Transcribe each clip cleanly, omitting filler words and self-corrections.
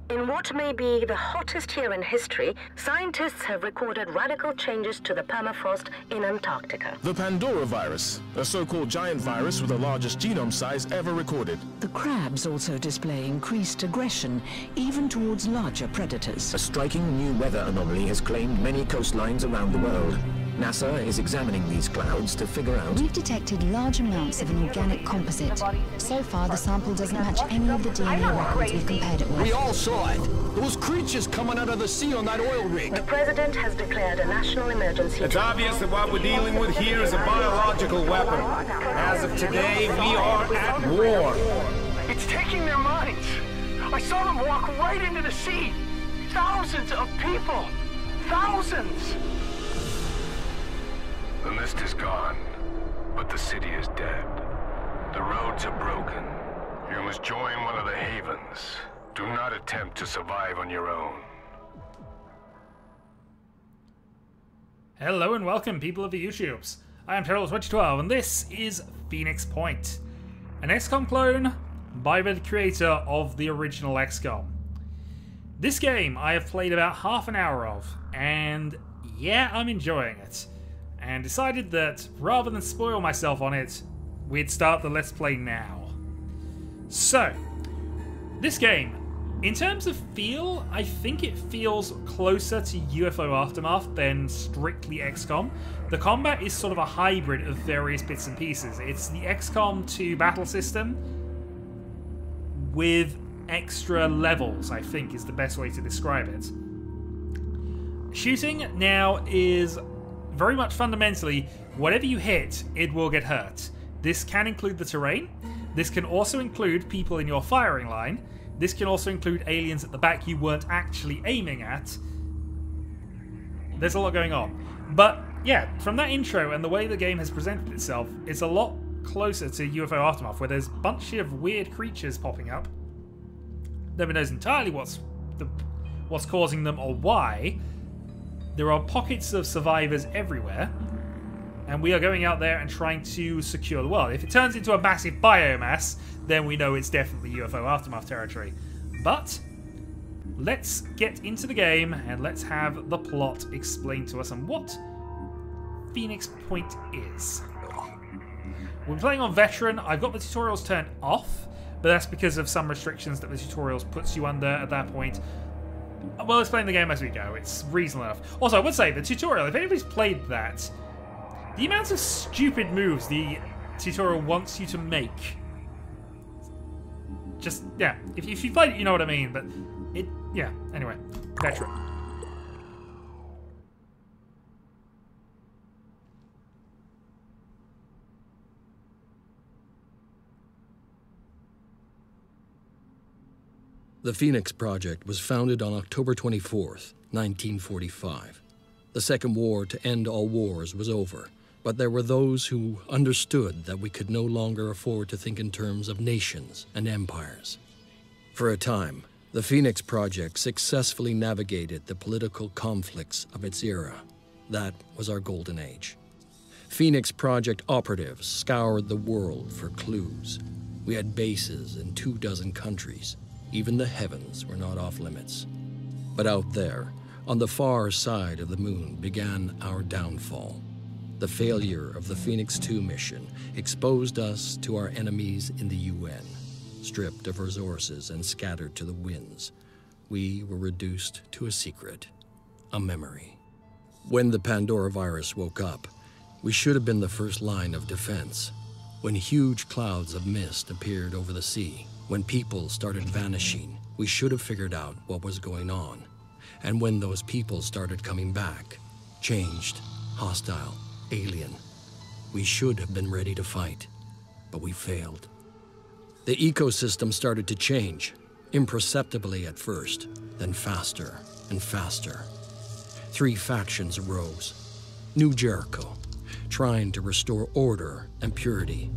In what may be the hottest year in history, scientists have recorded radical changes to the permafrost in Antarctica. The Pandora virus, a so-called giant virus with the largest genome size ever recorded. The crabs also display increased aggression, even towards larger predators. A striking new weather anomaly has claimed many coastlines around the world. NASA is examining these clouds to figure out... We've detected large amounts of an organic composite. So far, the sample doesn't match any of the DNA records we've compared it with. We all saw it. Those creatures coming out of the sea on that oil rig. The president has declared a national emergency. It's obvious that what we're dealing with here is a biological weapon. As of today, we are at war. It's taking their minds. I saw them walk right into the sea. Thousands of people. Thousands. The mist is gone, but the city is dead. The roads are broken. You must join one of the havens. Do not attempt to survive on your own. Hello and welcome, people of the YouTubes. I am peril2012 and this is Phoenix Point, an XCOM clone by the creator of the original XCOM. This game I have played about half an hour of, and yeah, I'm enjoying it. And decided that rather than spoil myself on it, we'd start the Let's Play now. So, this game, in terms of feel, I think it feels closer to UFO Aftermath than strictly XCOM. The combat is sort of a hybrid of various bits and pieces. It's the XCOM 2 battle system with extra levels, I think is the best way to describe it. Shooting now is very much fundamentally, whatever you hit, it will get hurt. This can include the terrain. This can also include people in your firing line. This can also include aliens at the back you weren't actually aiming at. There's a lot going on. But yeah, from that intro and the way the game has presented itself, it's a lot closer to UFO Aftermath, where there's a bunch of weird creatures popping up. Nobody knows entirely what's causing them or why. There are pockets of survivors everywhere, and we are going out there and trying to secure the world. If it turns into a massive biomass, then we know it's definitely UFO Aftermath territory. But let's get into the game and let's have the plot explained to us and what Phoenix Point is. We're playing on Veteran. I've got the tutorials turned off, but that's because of some restrictions that the tutorials puts you under at that point. Well, let's play the game as we go. It's reasonable enough. Also, I would say, the tutorial, if anybody's played that, the amount of stupid moves the tutorial wants you to make. Just, yeah. If you played it, you know what I mean, but it, yeah. Anyway, Veteran. The Phoenix Project was founded on October 24th, 1945. The Second War to end all wars was over, but there were those who understood that we could no longer afford to think in terms of nations and empires. For a time, the Phoenix Project successfully navigated the political conflicts of its era. That was our golden age. Phoenix Project operatives scoured the world for clues. We had bases in 24 countries. Even the heavens were not off limits. But out there, on the far side of the moon, began our downfall. The failure of the Phoenix 2 mission exposed us to our enemies in the UN. Stripped of resources and scattered to the winds, we were reduced to a secret, a memory. When the Pandora virus woke up, we should have been the first line of defense. When huge clouds of mist appeared over the sea, when people started vanishing, we should have figured out what was going on. And when those people started coming back, changed, hostile, alien, we should have been ready to fight, but we failed. The ecosystem started to change, imperceptibly at first, then faster and faster. 3 factions arose. New Jericho, trying to restore order and purity.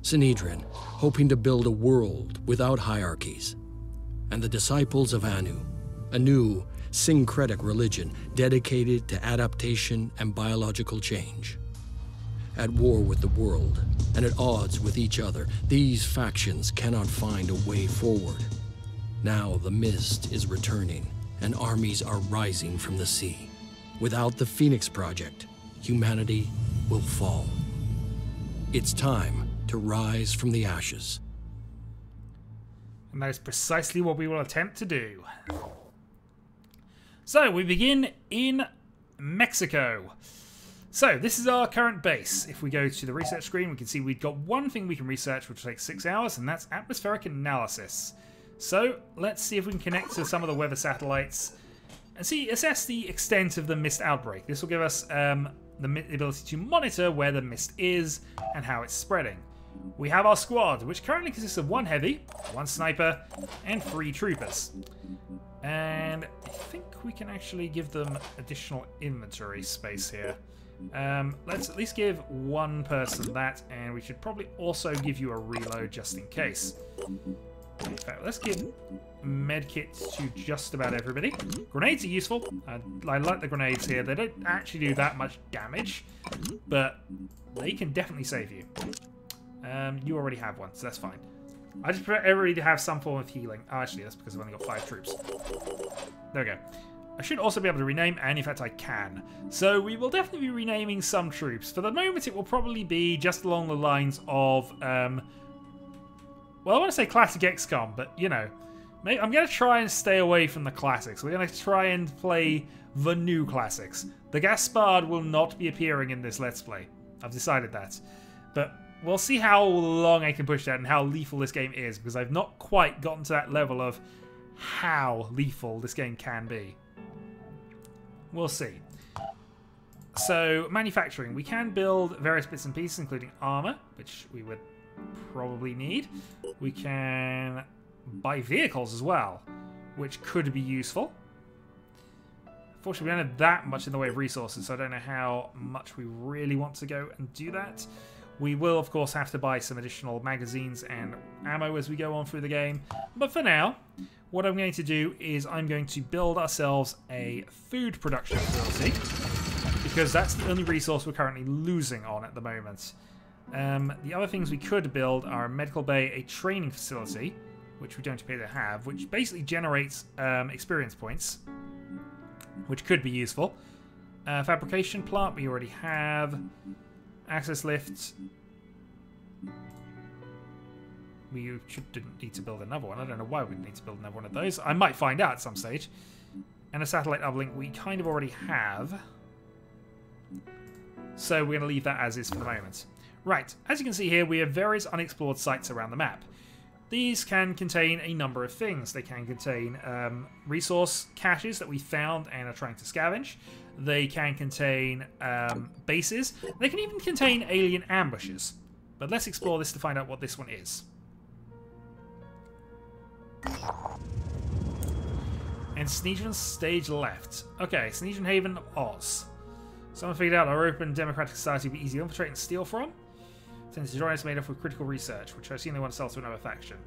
Sanhedrin, hoping to build a world without hierarchies. And the disciples of Anu, a new syncretic religion dedicated to adaptation and biological change. At war with the world and at odds with each other, these factions cannot find a way forward. Now the mist is returning, and armies are rising from the sea. Without the Phoenix Project, humanity will fall. It's time to rise from the ashes. And that is precisely what we will attempt to do. So, we begin in Mexico. So, this is our current base. If we go to the research screen, we can see we've got one thing we can research, which will take 6 hours, and that's atmospheric analysis. So, let's see if we can connect to some of the weather satellites and assess the extent of the mist outbreak. This will give us the ability to monitor where the mist is and how it's spreading. We have our squad, which currently consists of 1 heavy, 1 sniper, and 3 troopers. And I think we can actually give them additional inventory space here. Let's at least give 1 person that, and we should probably also give you a reload just in case. In fact, let's give medkits to just about everybody. Grenades are useful. I like the grenades here. They don't actually do that much damage, but they can definitely save you. You already have one, so that's fine. I just prefer everybody to have some form of healing. Oh, actually, that's because I've only got 5 troops. There we go. I should also be able to rename, and in fact I can. So we will definitely be renaming some troops. For the moment, it will probably be just along the lines of... well, I want to say classic XCOM, but, you know, I'm going to try and stay away from the classics. We're going to try and play the new classics. The Gaspard will not be appearing in this Let's Play. I've decided that. But we'll see how long I can push that and how lethal this game is, because I've not quite gotten to that level of how lethal this game can be. We'll see. So, manufacturing. We can build various bits and pieces, including armor, which we would probably need. We can buy vehicles as well, which could be useful. Unfortunately, we don't have that much in the way of resources, so I don't know how much we really want to go and do that. We will, of course, have to buy some additional magazines and ammo as we go on through the game. But for now, what I'm going to do is I'm going to build ourselves a food production facility, because that's the only resource we're currently losing on at the moment. The other things we could build are a medical bay, a training facility, which we don't appear to have, which basically generates experience points, which could be useful. Fabrication plant we already have. Access lifts. We didn't need to build another one. I don't know why we'd need to build another one of those. I might find out at some stage. And a satellite uplink we kind of already have. So we're going to leave that as is for the moment. Right, as you can see here, we have various unexplored sites around the map. These can contain a number of things. They can contain resource caches that we found and are trying to scavenge. They can contain bases. They can even contain alien ambushes. But let's explore this to find out what this one is. And Sneasion stage left. Okay, Sneasion Haven, Oz. Someone figured out our open democratic society would be easy to infiltrate and steal from. Since the joint is made up with critical research, which I assume they want to sell to another faction.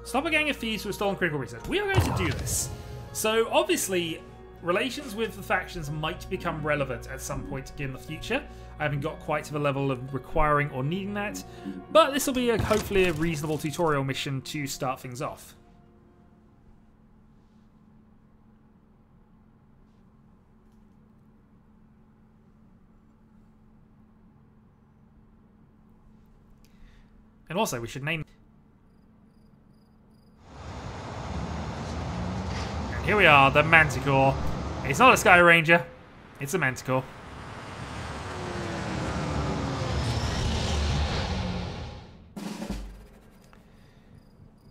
Stop a gang of thieves who have stolen critical research. We are going to do this. So, obviously, relations with the factions might become relevant at some point in the future. I haven't got quite to the level of requiring or needing that, but this will be hopefully a reasonable tutorial mission to start things off. And also, we should name... And here we are, the Manticore. It's not a Sky Ranger, it's a Manticore.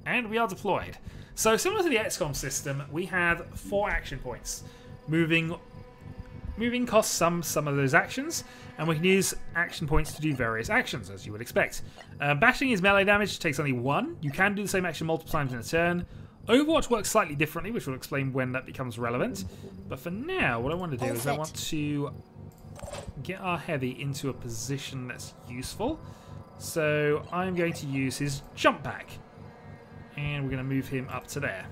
And we are deployed. So, similar to the XCOM system, we have 4 action points. Moving costs some of those actions, and we can use action points to do various actions, as you would expect. Bashing is melee damage, takes only 1. You can do the same action multiple times in a turn. Overwatch works slightly differently, which will explain when that becomes relevant. But for now, what I want to do is I want to get our heavy into a position that's useful. So I'm going to use his jump pack, and we're going to move him up to there.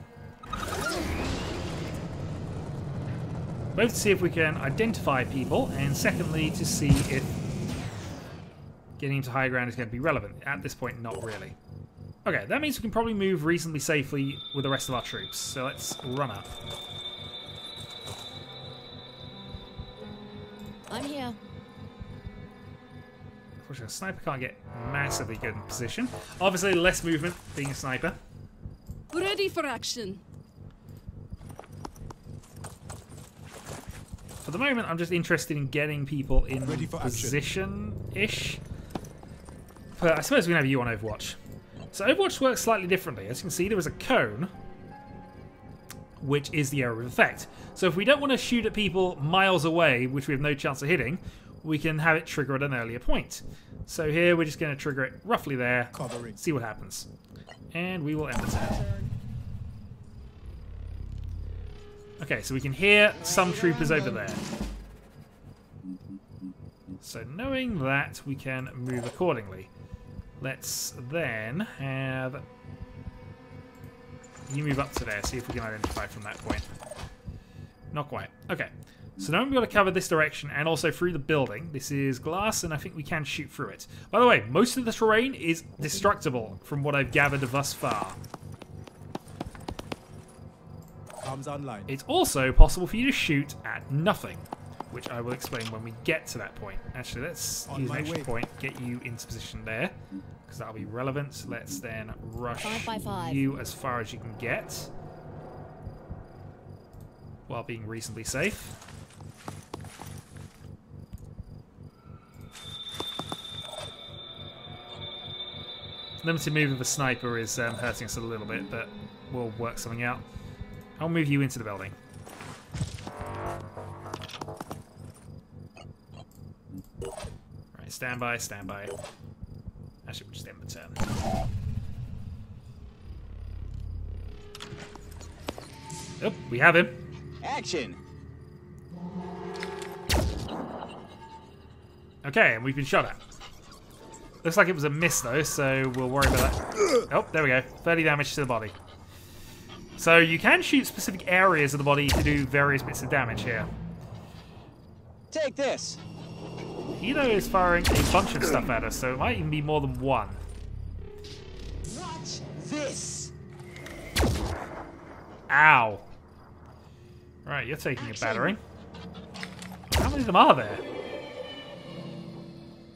Both to see if we can identify people, and secondly to see if getting into higher ground is going to be relevant. At this point, not really. Okay, that means we can probably move reasonably safely with the rest of our troops. So let's run up. I'm here. Unfortunately, a sniper can't get massively good in position. Obviously, less movement being a sniper. Ready for action. For the moment, I'm just interested in getting people in position-ish. But I suppose we can have you on Overwatch. So Overwatch works slightly differently. As you can see, there is a cone, which is the area of effect. So if we don't want to shoot at people miles away, which we have no chance of hitting, we can have it trigger at an earlier point. So here, we're just going to trigger it roughly there, see what happens. And we will end the turn. Okay, so we can hear some troopers over there. So knowing that, we can move accordingly. Let's then have... You move up to there, see if we can identify from that point. Not quite. Okay, so now we've got to cover this direction and also through the building. This is glass, and I think we can shoot through it. By the way, most of the terrain is destructible from what I've gathered thus far. Online. It's also possible for you to shoot at nothing, which I will explain when we get to that point. Actually, let's use an extra point, get you into position there, because that'll be relevant. Let's then rush 5x5. you as far as you can get, while being reasonably safe. Limited move of a sniper is hurting us a little bit, but we'll work something out. I'll move you into the building. Right, stand by, stand by. Actually, we'll just end the turn. Oh, we have him. Action! Okay, and we've been shot at. Looks like it was a miss, though, so we'll worry about that. Oh, there we go. 30 damage to the body. So you can shoot specific areas of the body to do various bits of damage here. Take this. He, though, is firing a bunch of stuff at us, so it might even be more than one. Watch this. Ow. Right, you're taking a battering. How many of them are there?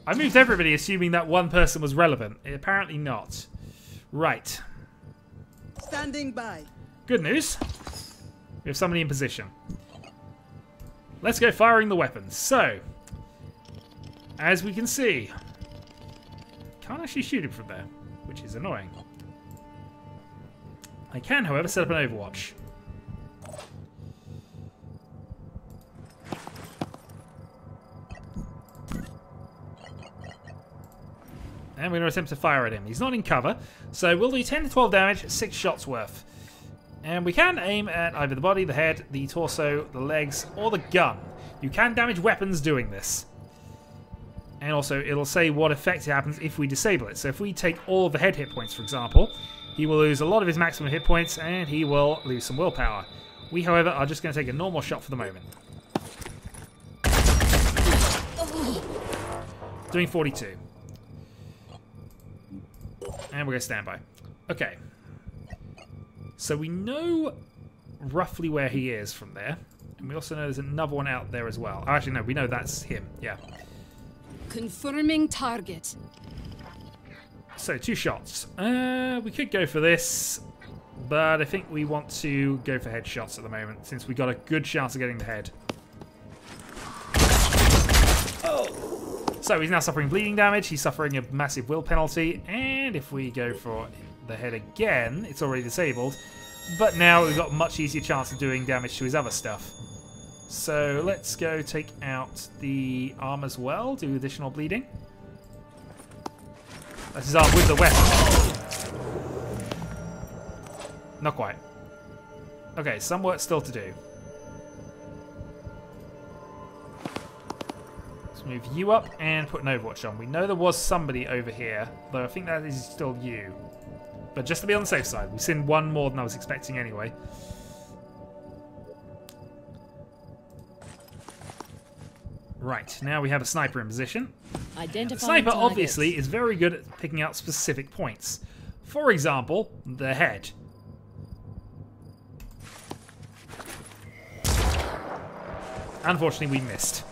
I moved everybody assuming that one person was relevant. Apparently not. Right. Standing by. Good news. We have somebody in position. Let's go firing the weapons. So, as we can see, can't actually shoot him from there, which is annoying. I can, however, set up an Overwatch. And we're going to attempt to fire at him. He's not in cover, so we'll do 10 to 12 damage, 6 shots worth. And we can aim at either the body, the head, the torso, the legs, or the gun. You can damage weapons doing this. And also, it'll say what effect happens if we disable it. So if we take all of the head hit points, for example, he will lose a lot of his maximum hit points, and he will lose some willpower. We, however, are just going to take a normal shot for the moment. Doing 42. And we're going to stand by. Okay. So we know roughly where he is from there. And we also know there's another one out there as well. Actually, no, we know that's him. Yeah. Confirming target. So, 2 shots. We could go for this, but I think we want to go for headshots at the moment, since we got a good chance of getting the head. So, he's now suffering bleeding damage, he's suffering a massive will penalty, and if we go for the head again, it's already disabled, but now we've got a much easier chance of doing damage to his other stuff. So, let's go take out the arm as well, do additional bleeding. That's his arm with the weapon. Not quite. Okay, some work still to do. Let's move you up and put an Overwatch on. We know there was somebody over here, though I think that is still you. But just to be on the safe side, we've seen one more than I was expecting anyway. Right, now we have a sniper in position. The sniper obviously is very good at picking out specific points. For example, the head. Unfortunately, we missed.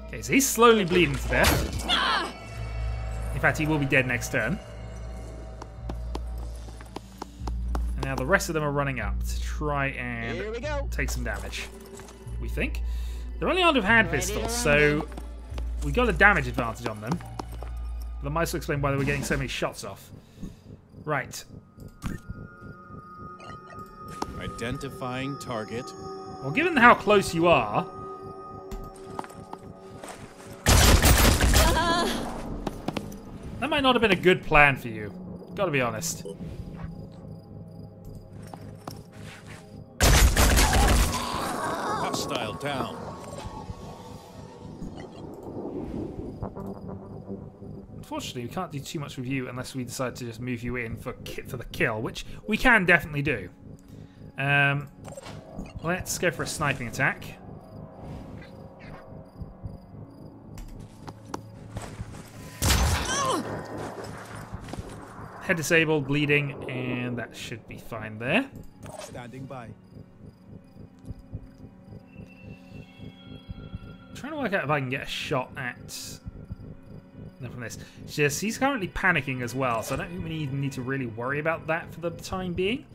Okay, so he's slowly bleeding to death. In fact, he will be dead next turn. And now the rest of them are running up to try and take some damage. We think. They're only armed with hand pistols, so we got a damage advantage on them. That might also explain why they were getting so many shots off. Right. Identifying target. Well, given how close you are... that might not have been a good plan for you. Gotta be honest. Hostile down. Unfortunately, we can't do too much with you unless we decide to just move you in for the kill, which we can definitely do. Let's go for a sniping attack. Head disabled, bleeding, and that should be fine there. Standing by. I'm trying to work out if I can get a shot at them from this. It's just he's currently panicking as well, so I don't think we even need to really worry about that for the time being.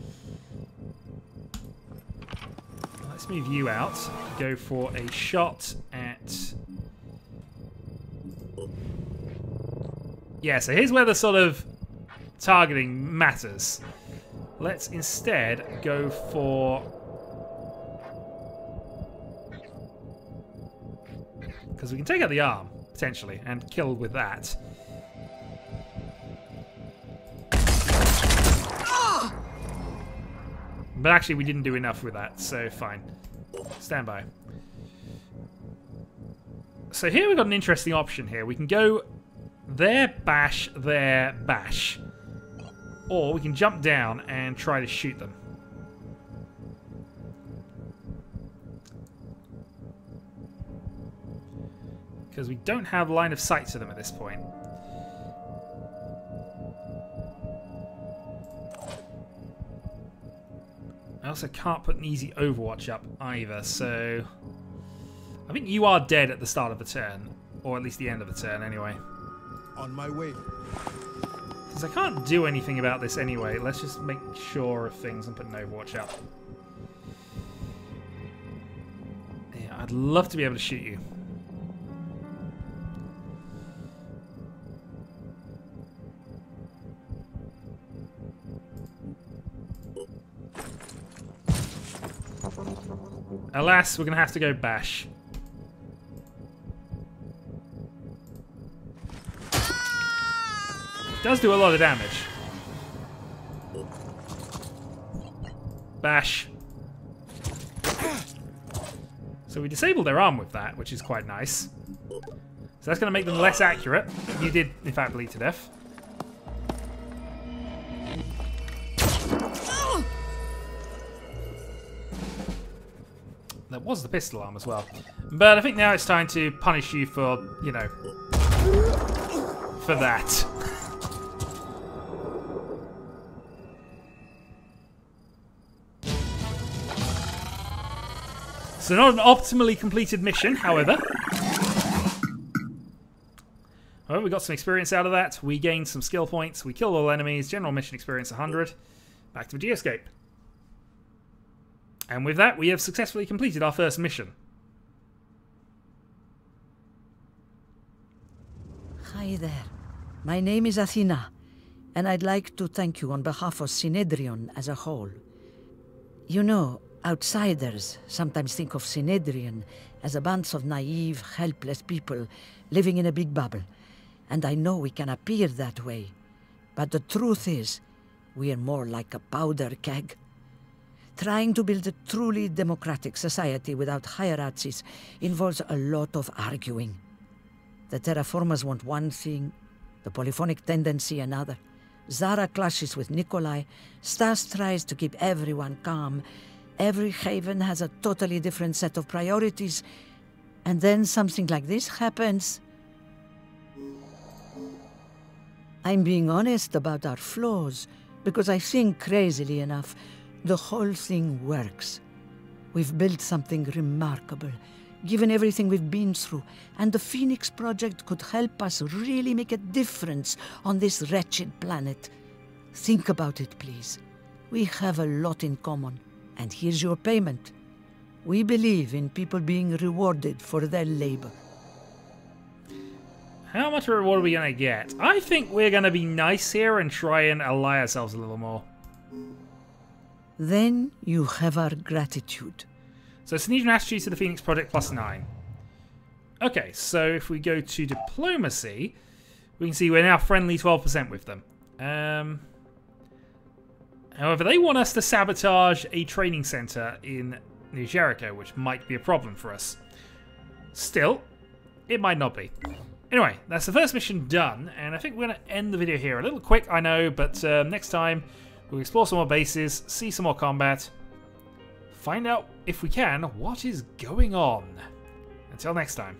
Let's move you out. Go for a shot at... yeah, so here's where the sort of targeting matters. Let's instead go for... because we can take out the arm, potentially, and kill with that. But actually, we didn't do enough with that, so fine. Stand by. So here we've got an interesting option here. We can go there, bash, there, bash. Or we can jump down and try to shoot them. Because we don't have line of sight to them at this point. I also can't put an easy Overwatch up either, so... I think you are dead at the start of the turn. Or at least the end of the turn, anyway. On my way. Since I can't do anything about this anyway, let's just make sure of things and put an Overwatch up. Yeah, I'd love to be able to shoot you. Alas, we're going to have to go bash. It does do a lot of damage. Bash. So we disabled their arm with that, which is quite nice. So that's going to make them less accurate. You did, in fact, bleed to death. That was the pistol arm as well. But I think now it's time to punish you for, you know, for that. So not an optimally completed mission, however. However, we got some experience out of that. We gained some skill points. We killed all enemies. General mission experience 100. Back to the geoscape. And with that, we have successfully completed our first mission. Hi there. My name is Athena, and I'd like to thank you on behalf of Synedrion as a whole. You know, outsiders sometimes think of Synedrion as a bunch of naive, helpless people living in a big bubble. And I know we can appear that way. But the truth is, we are more like a powder keg. Trying to build a truly democratic society without hierarchies involves a lot of arguing. The terraformers want one thing, the polyphonic tendency another. Zara clashes with Nikolai, Stas tries to keep everyone calm, Every haven has a totally different set of priorities, and then something like this happens. I'm being honest about our flaws, because I think, crazily enough, the whole thing works. We've built something remarkable, given everything we've been through, and the Phoenix Project could help us really make a difference on this wretched planet. Think about it, please. We have a lot in common, and here's your payment. We believe in people being rewarded for their labor. How much reward are we going to get? I think we're going to be nice here and try and ally ourselves a little more. Then you have our gratitude. So Sanhedrin attitude to the Phoenix Project +9. Okay, so if we go to diplomacy, we can see we're now friendly 12% with them. However, they want us to sabotage a training center in New Jericho, which might be a problem for us. Still, it might not be. Anyway, that's the first mission done, and I think we're going to end the video here. A little quick, I know, but next time we'll explore some more bases, see some more combat, find out, if we can, what is going on. Until next time.